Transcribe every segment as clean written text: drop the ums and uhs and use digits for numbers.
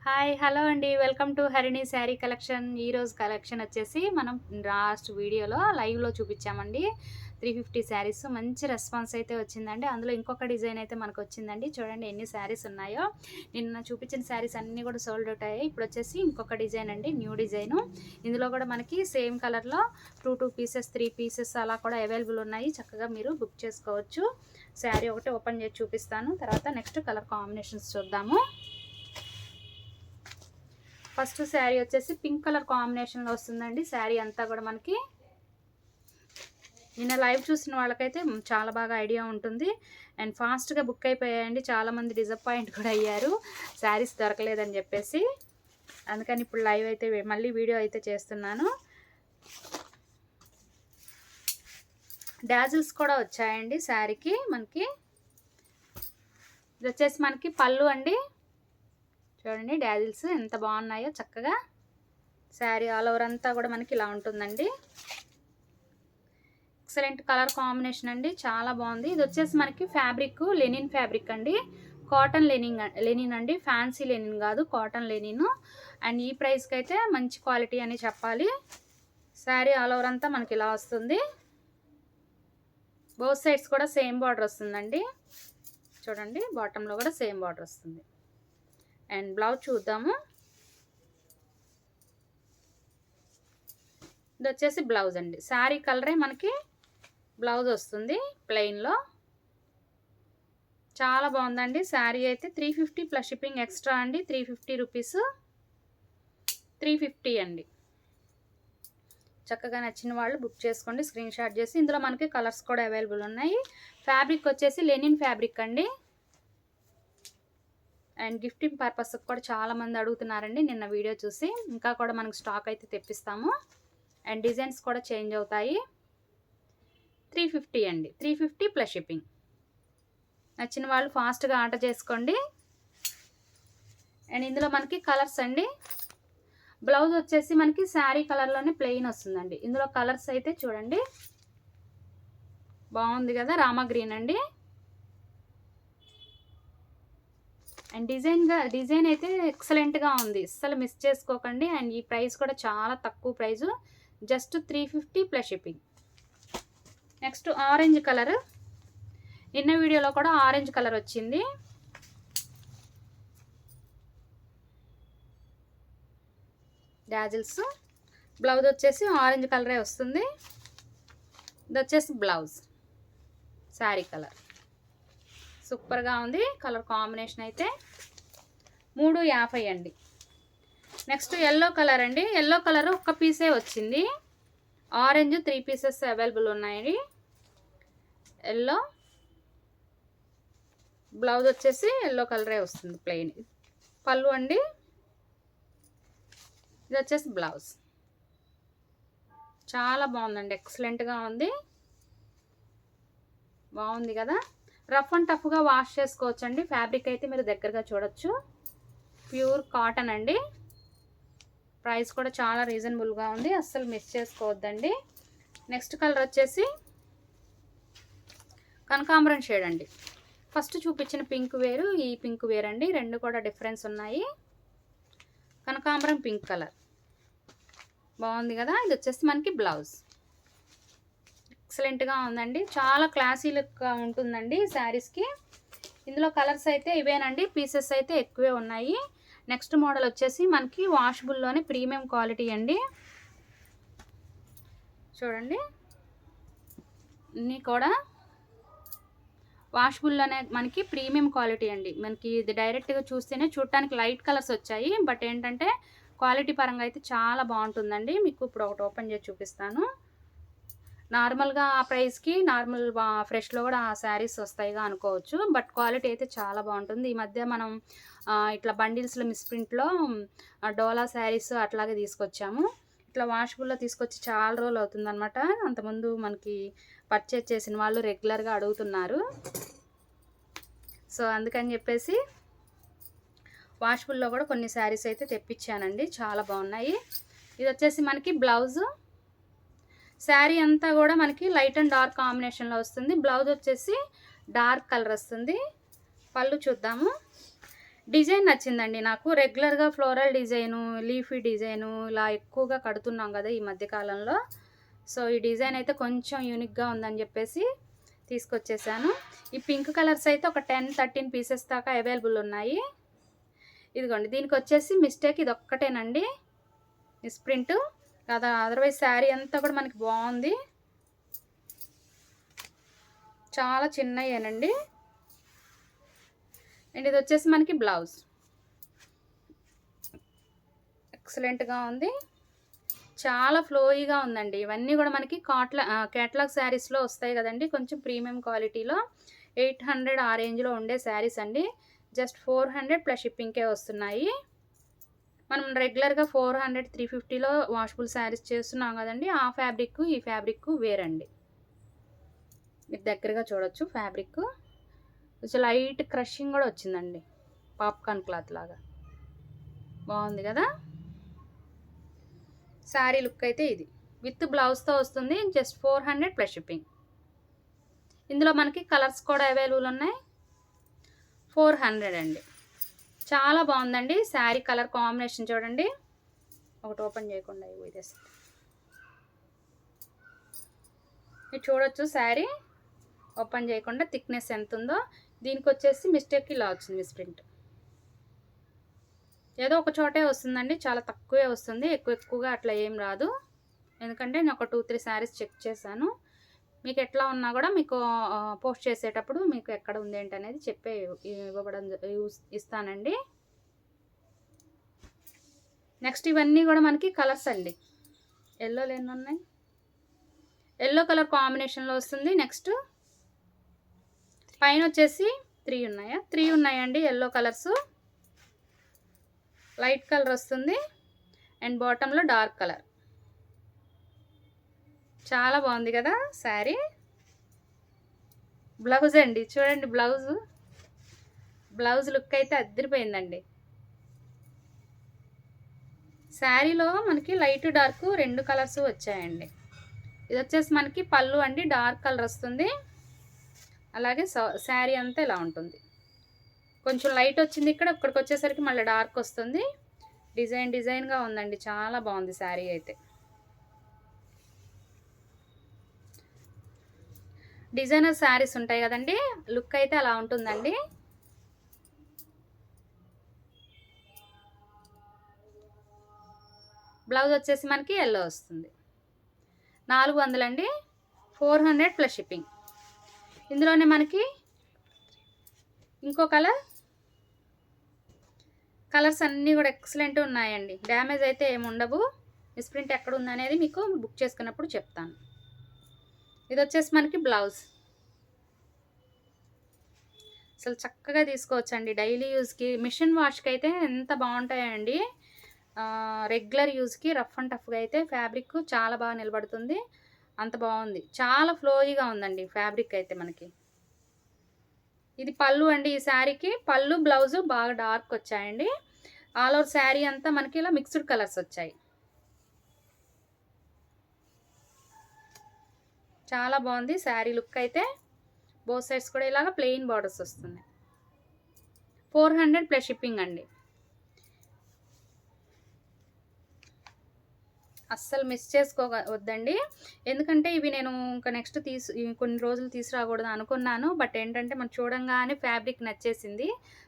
Hi hello అండి. Welcome to Harini sari collection. ఈరోజు collection వచ్చేసి మనం లాస్ట్ వీడియోలో లైవ్లో చూపించామండి. 350 శారీస్ మంచి రెస్పాన్స్ అయితే వచ్చిందండి. అందులో ఇంకొక డిజైన్ అయితే మనకు వచ్చిందండి. చూడండి ఎన్ని శారీస్ ఉన్నాయో. నిన్న చూపించిన శారీస్ అన్నీ కూడా సోల్డ్ అవుట్ అయ్యాయి. ఇప్పుడు వచ్చేసి ఇంకొక డిజైన్ అండి, న్యూ డిజైను. ఇందులో కూడా మనకి సేమ్ కలర్లో 2 పీసెస్ 3 పీసెస్ అలా కూడా అవైలబుల్ ఉన్నాయి. చక్కగా మీరు బుక్ చేసుకోవచ్చు. శారీ ఒకటి ఓపెన్ చేసి చూపిస్తాను, తర్వాత నెక్స్ట్ కలర్ కాంబినేషన్స్ చూద్దాము. ఫస్ట్ శారీ వచ్చేసి పింక్ కలర్ కాంబినేషన్లో వస్తుందండి. శారీ అంతా కూడా మనకి నిన్న లైవ్ చూసిన వాళ్ళకైతే చాలా బాగా ఐడియా ఉంటుంది. అండ్ ఫాస్ట్గా బుక్ అయిపోయాయండి. చాలామంది డిసప్పాయింట్ కూడా అయ్యారు శారీస్ దొరకలేదని చెప్పేసి. అందుకని ఇప్పుడు లైవ్ అయితే మళ్ళీ వీడియో అయితే చేస్తున్నాను. డాజిల్స్ కూడా వచ్చాయండి శారీకి. మనకి ఇది వచ్చేసి మనకి పళ్ళు అండి. చూడండి డాజిల్స్ ఎంత బాగున్నాయో. చక్కగా శారీ ఆల్ ఓవర్ అంతా కూడా మనకి ఇలా ఉంటుందండి. ఎక్సలెంట్ కలర్ కాంబినేషన్ అండి, చాలా బాగుంది. ఇది వచ్చేసి మనకి ఫ్యాబ్రిక్ లెనిన్ ఫ్యాబ్రిక్ అండి, కాటన్ లెనిన్ అండి, ఫ్యాన్సీ లెనిన్ కాదు, కాటన్ లెనిన్. అండ్ ఈ ప్రైస్కి అయితే మంచి క్వాలిటీ అని చెప్పాలి. శారీ ఆల్ ఓవర్ అంతా మనకి ఇలా వస్తుంది. బోత్ సైడ్స్ కూడా సేమ్ బార్డర్ వస్తుందండి. చూడండి బాటంలో కూడా సేమ్ బార్డర్ వస్తుంది. అండ్ బ్లౌజ్ చూద్దాము. ఇది వచ్చేసి బ్లౌజ్ అండి. శారీ కలరే మనకి బ్లౌజ్ వస్తుంది ప్లెయిన్లో. చాలా బాగుందండి శారీ అయితే. 350 ప్లస్ షిప్పింగ్ ఎక్స్ట్రా అండి. 350 రూపీస్, 350 అండి. చక్కగా నచ్చిన వాళ్ళు బుక్ చేసుకోండి, స్క్రీన్ షాట్ చేసి. ఇందులో మనకి కలర్స్ కూడా అవైలబుల్ ఉన్నాయి. ఫ్యాబ్రిక్ వచ్చేసి లెనిన్ ఫ్యాబ్రిక్ అండి. అండ్ గిఫ్టింగ్ పర్పస్కి కూడా చాలామంది అడుగుతున్నారండి నిన్న వీడియో చూసి. ఇంకా కూడా మనకు స్టాక్ అయితే తెప్పిస్తాము. అండ్ డిజైన్స్ కూడా చేంజ్ అవుతాయి. 350 అండి, 350 ప్లస్ షిప్పింగ్. నచ్చిన వాళ్ళు ఫాస్ట్గా ఆర్డర్ చేసుకోండి. అండ్ ఇందులో మనకి కలర్స్ అండి. బ్లౌజ్ వచ్చేసి మనకి శారీ కలర్లోనే ప్లెయిన్ వస్తుందండి. ఇందులో కలర్స్ అయితే చూడండి, బాగుంది కదా, రామా గ్రీన్ అండి. అండ్ డిజైన్ అయితే ఎక్సలెంట్గా ఉంది, అస్సలు మిస్ చేసుకోకండి. అండ్ ఈ ప్రైస్ కూడా చాలా తక్కువ price, just 350 plus shipping. Next orange colour. నిన్న వీడియోలో కూడా ఆరెంజ్ కలర్ వచ్చింది. డాజిల్స్. బ్లౌజ్ వచ్చేసి ఆరెంజ్ కలరే వస్తుంది. ఇది వచ్చేసి బ్లౌజ్ శారీ కలర్. సూపర్గా ఉంది కలర్ కాంబినేషన్ అయితే. 350 అండి. నెక్స్ట్ ఎల్లో కలర్ అండి. ఎల్లో కలర్ ఒక్క పీసే వచ్చింది. ఆరెంజ్ 3 పీసెస్ అవైలబుల్ ఉన్నాయి. ఎల్లో బ్లౌజ్ వచ్చేసి ఎల్లో కలరే వస్తుంది ప్లెయిన్. పళ్ళు అండి. ఇది వచ్చేసి బ్లౌజ్. చాలా బాగుందండి, ఎక్సలెంట్గా ఉంది. బాగుంది కదా. రఫ్ అండ్ టఫ్గా వాష్ చేసుకోవచ్చండి. ఫ్యాబ్రిక్ అయితే మీరు దగ్గరగా చూడొచ్చు. ప్యూర్ కాటన్ అండి. ప్రైస్ కూడా చాలా రీజనబుల్గా ఉంది, అస్సలు మిస్ చేసుకోవద్దండి. నెక్స్ట్ కలర్ వచ్చేసి కనకాంబరం షేడ్ అండి. ఫస్ట్ చూపించిన పింక్ వేరు, ఈ పింక్ వేరు అండి. రెండు కూడా డిఫరెన్స్ ఉన్నాయి. కనకాంబరం పింక్ కలర్ బాగుంది కదా. ఇది వచ్చేసి మనకి బ్లౌజ్. ఎక్సలెంట్గా ఉందండి, చాలా క్లాసీ లుక్గా ఉంటుందండి శారీస్కి. ఇందులో కలర్స్ అయితే ఇవేనండి, పీసెస్ అయితే ఎక్కువే ఉన్నాయి. నెక్స్ట్ మోడల్ వచ్చేసి మనకి వాషబుల్లోనే ప్రీమియం క్వాలిటీ అండి. చూడండి ఇన్ని కూడా వాషబుల్లోనే మనకి ప్రీమియం క్వాలిటీ అండి. మనకి ఇది డైరెక్ట్గా చూస్తేనే చూడటానికి లైట్ కలర్స్ వచ్చాయి, బట్ ఏంటంటే క్వాలిటీ పరంగా అయితే చాలా బాగుంటుందండి. మీకు ఇప్పుడు ఒకటి ఓపెన్ చేసి చూపిస్తాను. నార్మల్గా ఆ ప్రైస్కి నార్మల్ ఫ్రెష్లో కూడా ఆ శారీస్ వస్తాయిగా అనుకోవచ్చు, బట్ క్వాలిటీ అయితే చాలా బాగుంటుంది. ఈ మధ్య మనం ఇట్లా బండిల్స్లో మిస్ప్రింట్లో డోలా శారీస్ అట్లాగే తీసుకొచ్చాము. ఇట్లా వాషబుల్లో తీసుకొచ్చి చాలా రోజులు అవుతుంది అనమాట. అంతకుముందు మనకి పర్చేజ్ చేసిన వాళ్ళు రెగ్యులర్గా అడుగుతున్నారు. సో అందుకని చెప్పేసి వాషబుల్లో కూడా కొన్ని శారీస్ అయితే తెప్పించానండి, చాలా బాగున్నాయి. ఇది వచ్చేసి మనకి బ్లౌజు. శారీ అంతా కూడా మనకి లైట్ అండ్ డార్క్ కాంబినేషన్లో వస్తుంది. బ్లౌజ్ వచ్చేసి డార్క్ కలర్ వస్తుంది. పళ్ళు చూద్దాము. డిజైన్ నచ్చిందండి నాకు. రెగ్యులర్‌గా ఫ్లోరల్ డిజైను, లీఫీ డిజైను ఇలా ఎక్కువగా కడుతున్నాం గదా ఈ మధ్య కాలంలో. సో, ఈ డిజైన్ అయితే కొంచెం యూనిక్‌గా ఉందని జెప్పేసి తీసుకొచ్చేసాను. ఈ పింక్ కలర్స్ అయితే ఒక 10, 13 పీసెస్ దాకా అవైలబుల్ ఉన్నాయి. ఇదిగోండి దీనికొచ్చేసి మిస్టేక్ ఇదొక్కటేనండి మిస్‌ప్రింట్. అదర్‌వైజ్ శారీ అంతా కూడా మనకి బావుంది. చాలా చిన్నయేనండి. అండ్ ఇదొచ్చేసి మనకి బ్లౌజ్. ఎక్సలెంట్‌గా ఉంది. చాలా ఫ్లోయీగా ఉందండి. ఇవన్నీ గూడా మనకి కేటలాగ్ శారీస్‌లో వస్తాయి గదండీ! కొంచెం ప్రీమియం క్వాలిటీలో 800 ఆ రేంజ్‌లో ఉండే శారీస్ అండి. జస్ట్ 400 ప్లస్ షిప్పింగ్‌కే వస్తున్నాయి. మనం రెగ్యులర్‌గా 400, 350లో వాషబుల్ శారీస్ చేస్తున్నాం గదండీ! ఆ ఫ్యాబ్రిక్కు, ఈ ఫ్యాబ్రిక్కు వేరండి. మీరు దగ్గరగా చూడొచ్చు ఫ్యాబ్రిక్కు. కొంచెం లైట్ క్రషింగ్ గూడా వచ్చిందండి. పాప్‌కార్న్ క్లాత్ లాగా. బావుంది గదా! శారీ లుక్ అయితే ఇది. విత్ బ్లౌజ్‌తో వస్తుంది. Just 400 plus shipping. ఇందులో మనకి కలర్స్ కూడా అవైలబుల్ ఉన్నాయి. 400 అండి. చాలా బావుందండి. శారీ కలర్ కాంబినేషన్ చూడండి. ఒకటి ఓపెన్ చేయకుండా ఇదేసి. మీరు చూడొచ్చు శారీ ఓపెన్ చేయకుండా థిక్నెస్ ఎంత ఉందో. దీనికొచ్చేసి మిస్టేక్ ఇలా వచ్చింది మిస్‌ప్రింట్. ఏదో ఒక చోటే వస్తుందండి. చాలా తక్కువే వస్తుంది. ఎక్కువగా అట్లా ఏం రాదు. ఎందుకంటే నేను ఒక 2, 3 శారీస్ చెక్ చేశాను. మీకు ఎట్లా ఉన్నా కూడా మీకు పోస్ట్ చేసేటప్పుడు మీకు ఎక్కడ ఉంది ఏంటనేది ఇస్తానండి. నెక్స్ట్ ఇవన్నీ కూడా మనకి కలర్స్ అండి. ఎల్లోలు ఎన్ని ఉన్నాయి? ఎల్లో కలర్ కాంబినేషన్లో వస్తుంది. నెక్స్ట్ పైన వచ్చేసి 3 ఉన్నాయా? 3 ఉన్నాయండి ఎల్లో కలర్స్. లైట్ కలర్ వస్తుంది అండ్ బాటంలో డార్క్ కలర్. చాలా బాగుంది కదా శారీ. బ్లౌజ్ అండి చూడండి. బ్లౌజ్ లుక్ అయితే అదిరిపోయిందండి. శారీలో మనకి లైట్ డార్క్ 2 కలర్స్ వచ్చాయండి. ఇది వచ్చేసి మనకి పళ్ళు అండి. డార్క్ కలర్ వస్తుంది. అలాగే శారీ అంతా ఇలా ఉంటుంది. కొంచెం లైట్ వచ్చింది ఇక్కడికి వచ్చేసరికి మళ్ళీ డార్క్ వస్తుంది. డిజైన్గా ఉందండి. చాలా బాగుంది శారీ అయితే. డిజైనర్ శారీస్ ఉంటాయి కదండి, లుక్ అయితే అలా ఉంటుందండి. బ్లౌజ్ వచ్చేసి మనకి ఎల్లో వస్తుంది. 400 అండి. 400 ప్లస్ షిప్పింగ్. ఇందులోనే మనకి ఇంకో కలర్స్ అన్నీ కూడా ఎక్సలెంట్ ఉన్నాయండి. డ్యామేజ్ అయితే ఏమి ఉండవు. మిస్‌ప్రింట్ ఎక్కడ ఉందనేది మీకు బుక్ చేసుకున్నప్పుడు చెప్తాను. ఇది వచ్చేసి మనకి బ్లౌజ్. అసలు చక్కగా తీసుకోవచ్చండి డైలీ యూజ్కి. మిషన్ వాష్కి అయితే ఎంత బాగుంటాయండి. రెగ్యులర్ యూజ్కి రఫ్ అండ్ టఫ్గా అయితే ఫ్యాబ్రిక్ చాలా బాగా నిలబడుతుంది. అంత బాగుంది. చాలా ఫ్లోయిగా ఉందండి ఫ్యాబ్రిక్ అయితే మనకి. ఇది పళ్ళు అండి. ఈ శారీకి పళ్ళు బ్లౌజు బాగా డార్క్ వచ్చాయండి. ఆల్ ఓవర్ శారీ అంతా మనకి ఇలా మిక్స్డ్ కలర్స్ వచ్చాయి. చాలా బాగుంది శారీ లుక్ అయితే. బోత్ సైడ్స్ కూడా ఇలాగ ప్లెయిన్ బార్డర్స్ వస్తుంది. 400 ప్లస్ షిప్పింగ్ అండి. అస్సలు మిస్ చేసుకోవద్దండి. ఎందుకంటే ఇవి నేను ఇంకా నెక్స్ట్ కొన్ని రోజులు తీసుకురాకూడదు అనుకున్నాను. బట్ ఏంటంటే మనం చూడంగానే ఫ్యాబ్రిక్ నచ్చేసింది.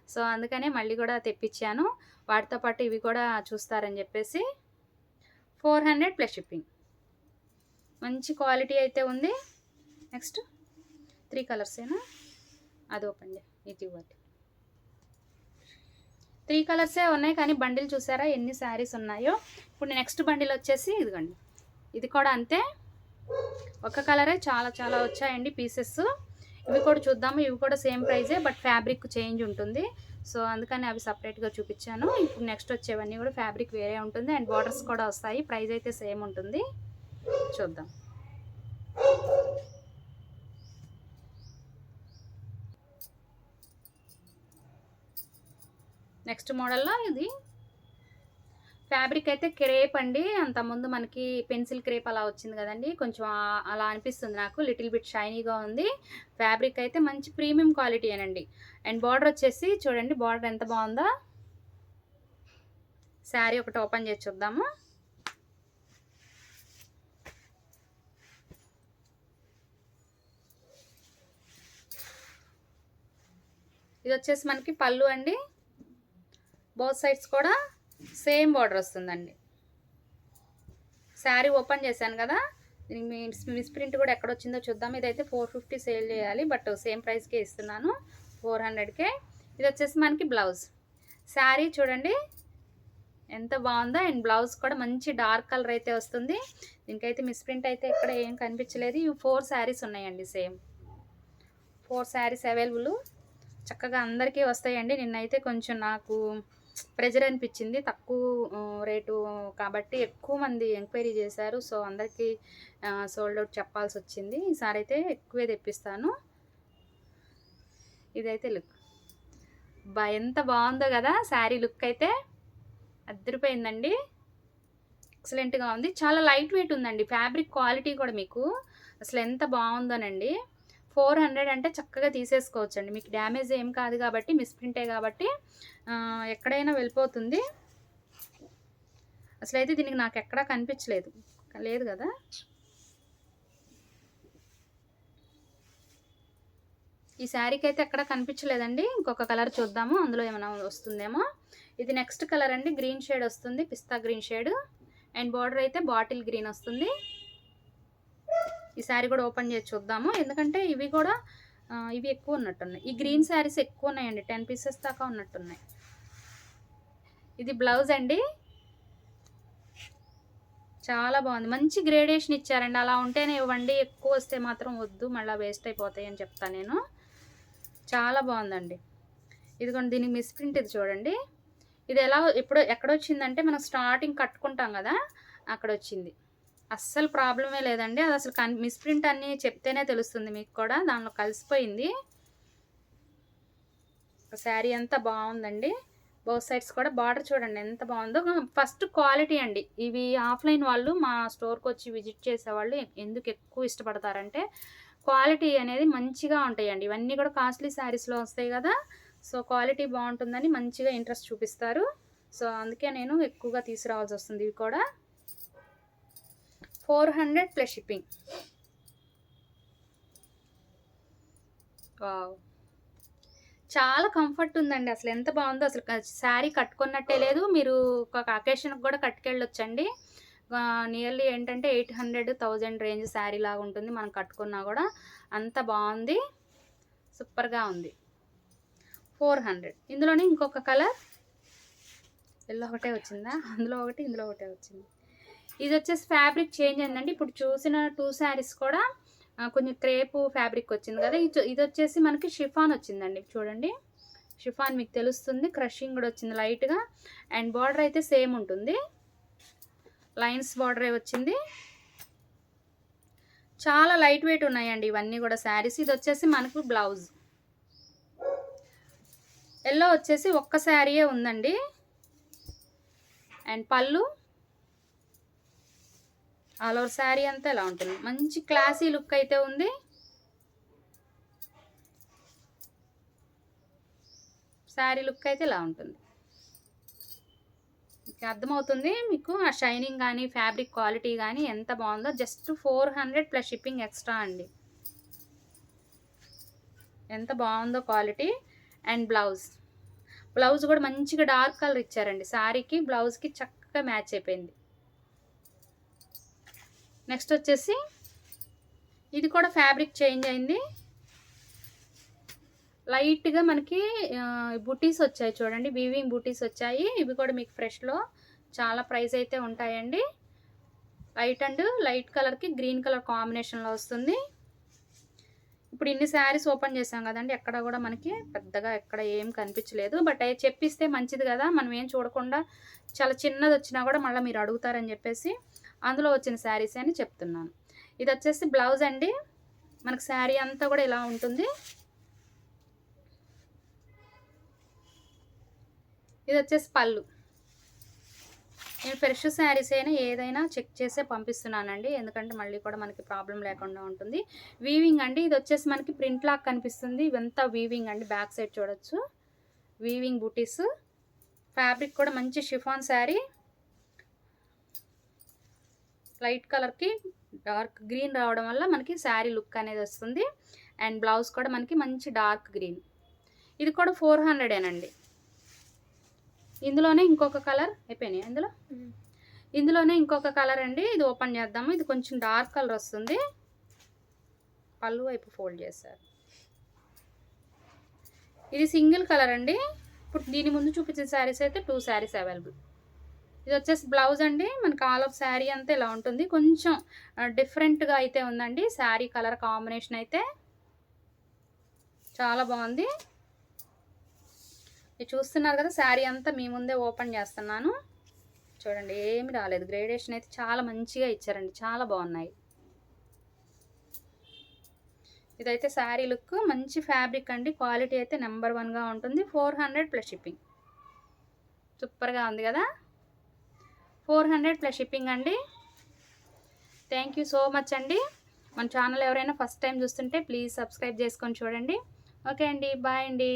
సో అందుకనే మళ్ళీ కూడా తెప్పించాను. వాటితో పాటు ఇవి కూడా చూస్తారని చెప్పేసి 400 ప్లస్ షిప్పింగ్. మంచి క్వాలిటీ అయితే ఉంది. నెక్స్ట్ 3 కలర్సేనా? అది ఓపెన్ చేయి. ఇది ఇవ్వండి. 3 కలర్సే ఉన్నాయి కానీ బండిల్ చూసారా ఎన్ని శారీస్ ఉన్నాయో. ఇప్పుడు నెక్స్ట్ బండిల్ వచ్చేసి ఇదిగోండి. ఇది కూడా అంతే. ఒక కలరే చాలా చాలా వచ్చాయండి పీసెస్. ఇవి కూడా చూద్దాము. ఇవి కూడా సేమ్ ప్రైజే బట్ ఫ్యాబ్రిక్ చేంజ్ ఉంటుంది. సో అందుకని అవి సపరేట్గా చూపించాను. ఇప్పుడు నెక్స్ట్ వచ్చేవన్నీ కూడా ఫ్యాబ్రిక్ వేరే ఉంటుంది అండ్ బార్డర్స్ కూడా వస్తాయి. ప్రైస్ అయితే సేమ్ ఉంటుంది. చూద్దాం. నెక్స్ట్ మోడల్లో ఇది ఫ్యాబ్రిక్ అయితే క్రేప్ అండి. అంతకుముందు మనకి పెన్సిల్ క్రేప్ అలా వచ్చింది కదండీ! కొంచెం అలా అనిపిస్తుంది నాకు. లిటిల్ బిట్ షైనీగా ఉంది. ఫ్యాబ్రిక్ అయితే మంచి ప్రీమియం క్వాలిటీయేనండి. అండ్ బార్డర్ వచ్చేసి చూడండి, బార్డర్ ఎంత బావుందో. శారీ ఒకటి ఓపెన్ చేసి చూద్దాము. ఇది వచ్చేసి మనకి పళ్ళు అండి. బోత్ సైడ్స్ కూడా సేమ్ బార్డర్ వస్తుందండి. శారీ ఓపెన్ చేశాను కదా, దీనికి మిస్ ప్రింట్ కూడా ఎక్కడ వచ్చిందో చూద్దాం. ఇదైతే 450 సేల్ చేయాలి, బట్ సేమ్ ప్రైస్కే ఇస్తున్నాను, 400కే. ఇది వచ్చేసి మనకి బ్లౌజ్. శారీ చూడండి ఎంత బాగుందో. అండ్ బ్లౌజ్ కూడా మంచి డార్క్ కలర్ అయితే వస్తుంది. దీనికైతే మిస్ ప్రింట్ అయితే ఇక్కడ ఏం కనిపించలేదు. ఇవి 4 శారీస్ ఉన్నాయండి. Same 4 saris available. చక్కగా అందరికీ వస్తాయండి. నిన్నైతే కొంచెం నాకు ప్రెజర్ అనిపించింది, తక్కువ రేటు కాబట్టి ఎక్కువ మంది ఎంక్వైరీ చేశారు. సో అందరికీ సోల్డ్ అవుట్ చెప్పాల్సి వచ్చింది. ఈసారి అయితే ఎక్కువే తెప్పిస్తాను. ఇదైతే లుక్ ఎంత బాగుందో కదా. శారీ లుక్ అయితే అదిరిపోయిందండి. ఎక్సలెంట్గా ఉంది. చాలా లైట్ వెయిట్ ఉందండి. ఫ్యాబ్రిక్ క్వాలిటీ కూడా మీకు అసలు ఎంత బాగుందోనండి. 400 అంటే చక్కగా తీసేసుకోవచ్చండి. మీకు డ్యామేజ్ ఏం కాదు కాబట్టి, మిస్ప్రింటే కాబట్టి ఎక్కడైనా వెళ్ళిపోతుంది. అసలైతే దీనికి నాకు ఎక్కడా కనిపించలేదు, లేదు కదా. ఈ శారీకి అయితే ఎక్కడా కనిపించలేదండి. ఇంకొక కలర్ చూద్దాము, అందులో ఏమైనా వస్తుందేమో. ఇది నెక్స్ట్ కలర్ అండి. గ్రీన్ షేడ్ వస్తుంది, పిస్తా గ్రీన్ షేడ్. అండ్ బార్డర్ అయితే బాటిల్ గ్రీన్ వస్తుంది. ఈ శారీ కూడా ఓపెన్ చేసి చూద్దాము, ఎందుకంటే ఇవి కూడా ఇవి ఎక్కువ ఉన్నట్టున్నాయి. ఈ గ్రీన్ శారీస్ ఎక్కువ ఉన్నాయండి, 10 పీసెస్ దాకా ఉన్నట్టున్నాయి. ఇది బ్లౌజ్ అండి. చాలా బాగుంది, మంచి గ్రేడేషన్ ఇచ్చారండి. అలా ఉంటేనే ఇవ్వండి, ఎక్కువ వస్తే మాత్రం వద్దు, మళ్ళీ వేస్ట్ అయిపోతాయి అని చెప్తాను నేను. చాలా బాగుందండి. ఇదిగోండి, దీనికి మిస్ ప్రింట్ ఇది చూడండి. ఇది ఎక్కడొచ్చిందంటే మనం స్టార్టింగ్ కట్టుకుంటాం కదా, అక్కడ వచ్చింది. అస్సలు ప్రాబ్లమే లేదండి. అది అసలు మిస్ ప్రింట్ అని చెప్తేనే తెలుస్తుంది మీకు కూడా, దానిలో కలిసిపోయింది. శారీ అంతా బాగుందండి. బోత్ సైడ్స్ కూడా బార్డర్ చూడండి ఎంత బాగుందో. ఫస్ట్ క్వాలిటీ అండి. ఇవి ఆఫ్లైన్ వాళ్ళు మా స్టోర్కి వచ్చి విజిట్ చేసేవాళ్ళు ఎందుకు ఎక్కువ ఇష్టపడతారంటే క్వాలిటీ అనేది మంచిగా ఉంటాయండి. ఇవన్నీ కూడా కాస్ట్లీ శారీస్లో వస్తాయి కదా, సో క్వాలిటీ బాగుంటుందని మంచిగా ఇంట్రెస్ట్ చూపిస్తారు. సో అందుకే నేను ఎక్కువగా తీసుకురావాల్సి వస్తుంది. ఇవి కూడా 400 ప్లస్ షిప్పింగ్. వావ్, చాలా కంఫర్ట్ ఉందండి. అసలు ఎంత బాగుందో. అసలు శారీ కట్టుకున్నట్టే లేదు. మీరు ఒక అకేషన్కి కూడా కట్టుకెళ్ళొచ్చండి. నియర్లీ ఏంటంటే 800-1000 రేంజ్ శారీ లాగా ఉంటుంది మనం కట్టుకున్నా కూడా. అంత బాగుంది, సూపర్గా ఉంది. 400. ఇందులోనే ఇంకొక కలర్ ఎల్లో ఒకటే వచ్చిందా, అందులో ఒకటి ఇందులో ఒకటే వచ్చింది. ఇది వచ్చేసి ఫ్యాబ్రిక్ చేంజ్ అయిందండి. ఇప్పుడు చూసిన 2 శారీస్ కూడా కొంచెం క్రేపు ఫ్యాబ్రిక్ వచ్చింది కదా, ఇది వచ్చేసి మనకి షిఫాన్ వచ్చిందండి. చూడండి, షిఫాన్ మీకు తెలుస్తుంది. క్రషింగ్ కూడా వచ్చింది లైట్గా. అండ్ బార్డర్ అయితే సేమ్ ఉంటుంది, లైన్స్ బార్డరే వచ్చింది. చాలా లైట్ వెయిట్ ఉన్నాయండి ఇవన్నీ కూడా శారీస్. ఇది వచ్చేసి మనకు బ్లౌజ్. ఎల్లో వచ్చేసి ఒక్క శారీయే ఉందండి. అండ్ పళ్ళు ఆల్ ఓవర్ శారీ అంతా ఇలా ఉంటుంది. మంచి క్లాసీ లుక్ అయితే ఉంది. శారీ లుక్ అయితే ఇలా ఉంటుంది. అర్థమవుతుంది మీకు ఆ షైనింగ్ కానీ ఫ్యాబ్రిక్ క్వాలిటీ కానీ ఎంత బాగుందో. జస్ట్ 400 ప్లస్ షిప్పింగ్ ఎక్స్ట్రా అండి. ఎంత బాగుందో క్వాలిటీ. అండ్ బ్లౌజ్ కూడా మంచిగా డార్క్ కలర్ ఇచ్చారండి. శారీకి బ్లౌజ్కి చక్కగా మ్యాచ్ అయిపోయింది. నెక్స్ట్ వచ్చేసి ఇది కూడా ఫ్యాబ్రిక్ చేంజ్ అయింది. లైట్గా మనకి బుటీస్ వచ్చాయి చూడండి, వీవింగ్ బుటీస్ వచ్చాయి. ఇవి కూడా మీకు ఫ్రెష్లో చాలా ప్రైస్ అయితే ఉంటాయండి. వైట్ అండ్ లైట్ కలర్కి గ్రీన్ కలర్ కాంబినేషన్లో వస్తుంది. ఇప్పుడు ఇన్ని శారీస్ ఓపెన్ చేసాం కదండి, ఎక్కడ కూడా మనకి పెద్దగా ఎక్కడ ఏం కనిపించలేదు. బట్ అవి చెప్పిస్తే మంచిది కదా, మనం ఏం చూడకుండా చాలా చిన్నది వచ్చినా కూడా మళ్ళీ మీరు అడుగుతారని చెప్పేసి అందులో వచ్చిన శారీస్ అని చెప్తున్నాను. ఇది వచ్చేసి బ్లౌజ్ అండి. మనకు శారీ అంతా కూడా ఇలా ఉంటుంది. ఇది వచ్చేసి పళ్ళు. నేను ఫ్రెష్ శారీస్ అయినా ఏదైనా చెక్ చేసే పంపిస్తున్నానండి, ఎందుకంటే మళ్ళీ కూడా మనకి ప్రాబ్లం లేకుండా ఉంటుంది. వీవింగ్ అండి, ఇది వచ్చేసి మనకి ప్రింట్ లాగా కనిపిస్తుంది, ఇవంతా వీవింగ్ అండి. బ్యాక్ సైడ్ చూడొచ్చు వీవింగ్ బూటీస్. ఫ్యాబ్రిక్ కూడా మంచి షిఫాన్ శారీ, లైట్ కలర్కి డార్క్ గ్రీన్ రావడం వల్ల మనకి శారీ లుక్ అనేది వస్తుంది. అండ్ బ్లౌజ్ కూడా మనకి మంచి డార్క్ గ్రీన్. ఇది కూడా 400ఏనండి. ఇందులోనే ఇంకొక కలర్ అయిపోయినాయి. ఇందులోనే ఇంకొక కలర్ అండి, ఇది ఓపెన్ చేద్దాము. ఇది కొంచెం డార్క్ కలర్ వస్తుంది, పళ్ళు వైపు ఫోల్డ్ చేశారు. ఇది సింగిల్ కలర్ అండి. ఇప్పుడు దీని ముందు చూపించిన శారీస్ అయితే 2 శారీస్ అవైలబుల్. ఇది వచ్చేసి బ్లౌజ్ అండి, మనకి ఆల్ ఆఫ్ శారీ అంతా ఇలా ఉంటుంది. కొంచెం డిఫరెంట్గా అయితే ఉందండి శారీ కలర్ కాంబినేషన్ అయితే, చాలా బాగుంది. ఇది చూస్తున్నారు కదా, శారీ అంతా మీ ముందే ఓపెన్ చేస్తున్నాను. చూడండి ఏమి రాలేదు, గ్రేడేషన్ అయితే చాలా మంచిగా ఇచ్చారండి, చాలా బాగున్నాయి. ఇదైతే శారీ లుక్, మంచి ఫ్యాబ్రిక్ అండి, క్వాలిటీ అయితే నెంబర్ 1గా ఉంటుంది. 400 ప్లస్ షిప్పింగ్. సూపర్గా ఉంది కదా, 400 ప్లస్ షిప్పింగ్ అండి. థ్యాంక్ యూ సో మచ్ అండి. మన ఛానల్ ఎవరైనా ఫస్ట్ టైం చూస్తుంటే ప్లీజ్ సబ్స్క్రైబ్ చేసుకొని చూడండి. ఓకే అండి, బాయ్ అండి.